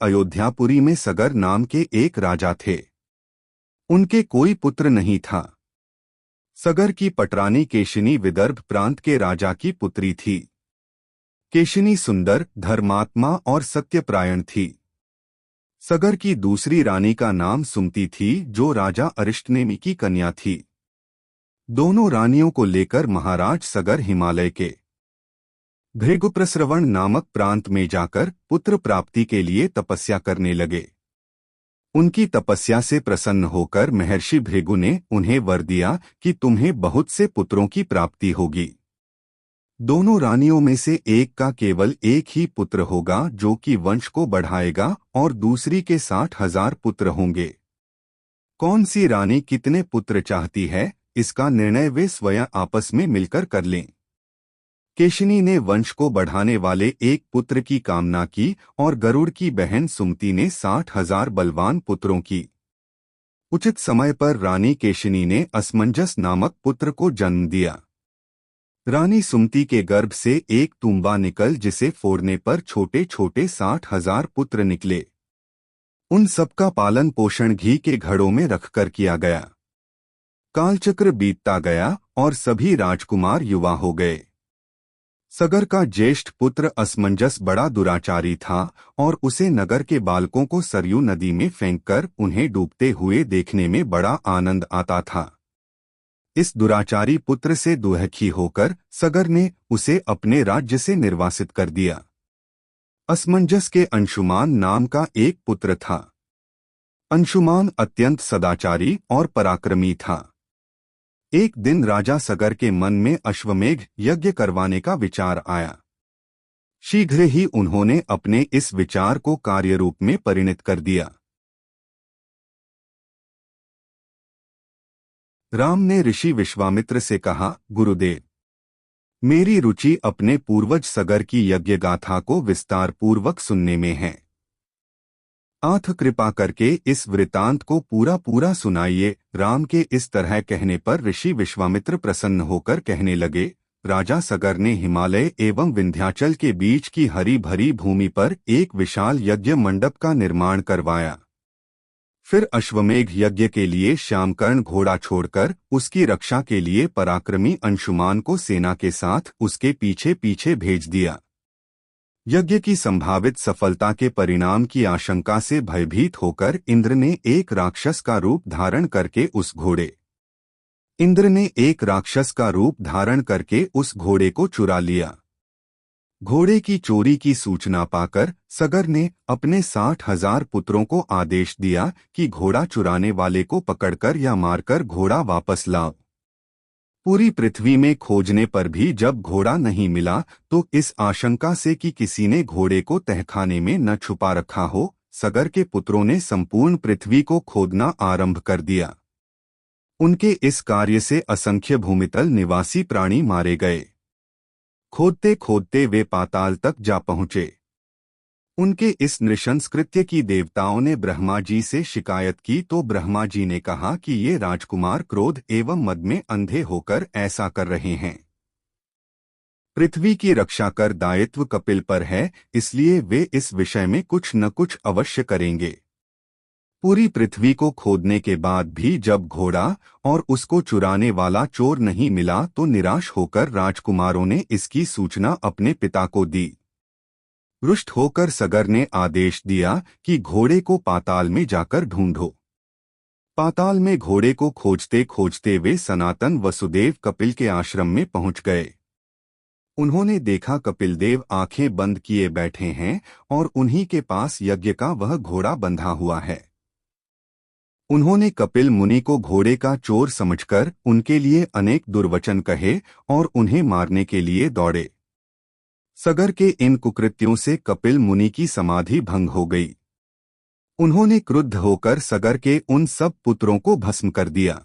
अयोध्यापुरी में सगर नाम के एक राजा थे। उनके कोई पुत्र नहीं था। सगर की पटरानी केशिनी विदर्भ प्रांत के राजा की पुत्री थी। केशिनी सुंदर, धर्मात्मा और सत्यपरायण थी। सगर की दूसरी रानी का नाम सुमति थी, जो राजा अरिष्टनेमि की कन्या थी। दोनों रानियों को लेकर महाराज सगर हिमालय के भृगुप्रस्रवण नामक प्रांत में जाकर पुत्र प्राप्ति के लिए तपस्या करने लगे। उनकी तपस्या से प्रसन्न होकर महर्षि भृगु ने उन्हें वर दिया कि तुम्हें बहुत से पुत्रों की प्राप्ति होगी। दोनों रानियों में से एक का केवल एक ही पुत्र होगा, जो कि वंश को बढ़ाएगा, और दूसरी के 60,000 पुत्र होंगे। कौन सी रानी कितने पुत्र चाहती है, इसका निर्णय वे स्वयं आपस में मिलकर कर लें। केशिनी ने वंश को बढ़ाने वाले एक पुत्र की कामना की और गरुड़ की बहन सुमति ने 60,000 बलवान पुत्रों की। उचित समय पर रानी केशिनी ने असमंजस नामक पुत्र को जन्म दिया। रानी सुमति के गर्भ से एक तुंबा निकल, जिसे फोड़ने पर छोटे छोटे 60,000 पुत्र निकले। उन सबका पालन पोषण घी के घड़ों में रखकर किया गया। कालचक्र बीतता गया और सभी राजकुमार युवा हो गए। सगर का ज्येष्ठ पुत्र असमंजस बड़ा दुराचारी था और उसे नगर के बालकों को सरयू नदी में फेंककर उन्हें डूबते हुए देखने में बड़ा आनंद आता था। इस दुराचारी पुत्र से दुखी होकर सगर ने उसे अपने राज्य से निर्वासित कर दिया। असमंजस के अंशुमान नाम का एक पुत्र था। अंशुमान अत्यंत सदाचारी और पराक्रमी था। एक दिन राजा सगर के मन में अश्वमेघ यज्ञ करवाने का विचार आया। शीघ्र ही उन्होंने अपने इस विचार को कार्यरूप में परिणत कर दिया। राम ने ऋषि विश्वामित्र से कहा, गुरुदेव, मेरी रुचि अपने पूर्वज सगर की यज्ञ गाथा को विस्तार पूर्वक सुनने में है। आथ कृपा करके इस वृतांत को पूरा पूरा सुनाइए। राम के इस तरह कहने पर ऋषि विश्वामित्र प्रसन्न होकर कहने लगे, राजा सगर ने हिमालय एवं विंध्याचल के बीच की हरी भरी भूमि पर एक विशाल यज्ञ मंडप का निर्माण करवाया। फिर अश्वमेघ यज्ञ के लिए श्यामकर्ण घोड़ा छोड़कर उसकी रक्षा के लिए पराक्रमी अंशुमान को सेना के साथ उसके पीछे पीछे भेज दिया। यज्ञ की संभावित सफलता के परिणाम की आशंका से भयभीत होकर इंद्र ने एक राक्षस का रूप धारण करके उस घोड़े को चुरा लिया। घोड़े की चोरी की सूचना पाकर सगर ने अपने 60,000 पुत्रों को आदेश दिया कि घोड़ा चुराने वाले को पकड़कर या मारकर घोड़ा वापस लाओ। पूरी पृथ्वी में खोजने पर भी जब घोड़ा नहीं मिला तो इस आशंका से कि किसी ने घोड़े को तहखाने में न छुपा रखा हो, सगर के पुत्रों ने संपूर्ण पृथ्वी को खोदना आरंभ कर दिया। उनके इस कार्य से असंख्य भूमितल निवासी प्राणी मारे गए। खोदते खोदते वे पाताल तक जा पहुंचे। उनके इस नृशंस कृत्य की देवताओं ने ब्रह्मा जी से शिकायत की तो ब्रह्मा जी ने कहा कि ये राजकुमार क्रोध एवं मद में अंधे होकर ऐसा कर रहे हैं। पृथ्वी की रक्षा कर दायित्व कपिल पर है, इसलिए वे इस विषय में कुछ न कुछ अवश्य करेंगे। पूरी पृथ्वी को खोदने के बाद भी जब घोड़ा और उसको चुराने वाला चोर नहीं मिला तो निराश होकर राजकुमारों ने इसकी सूचना अपने पिता को दी। रुष्ट होकर सगर ने आदेश दिया कि घोड़े को पाताल में जाकर ढूंढो। पाताल में घोड़े को खोजते खोजते वे सनातन वसुदेव कपिल के आश्रम में पहुंच गए। उन्होंने देखा कपिल देव आंखें बंद किए बैठे हैं और उन्हीं के पास यज्ञ का वह घोड़ा बंधा हुआ है। उन्होंने कपिल मुनि को घोड़े का चोर समझकर उनके लिए अनेक दुर्वचन कहे और उन्हें मारने के लिए दौड़े। सगर के इन कुकृत्यों से कपिल मुनि की समाधि भंग हो गई। उन्होंने क्रुद्ध होकर सगर के उन सब पुत्रों को भस्म कर दिया।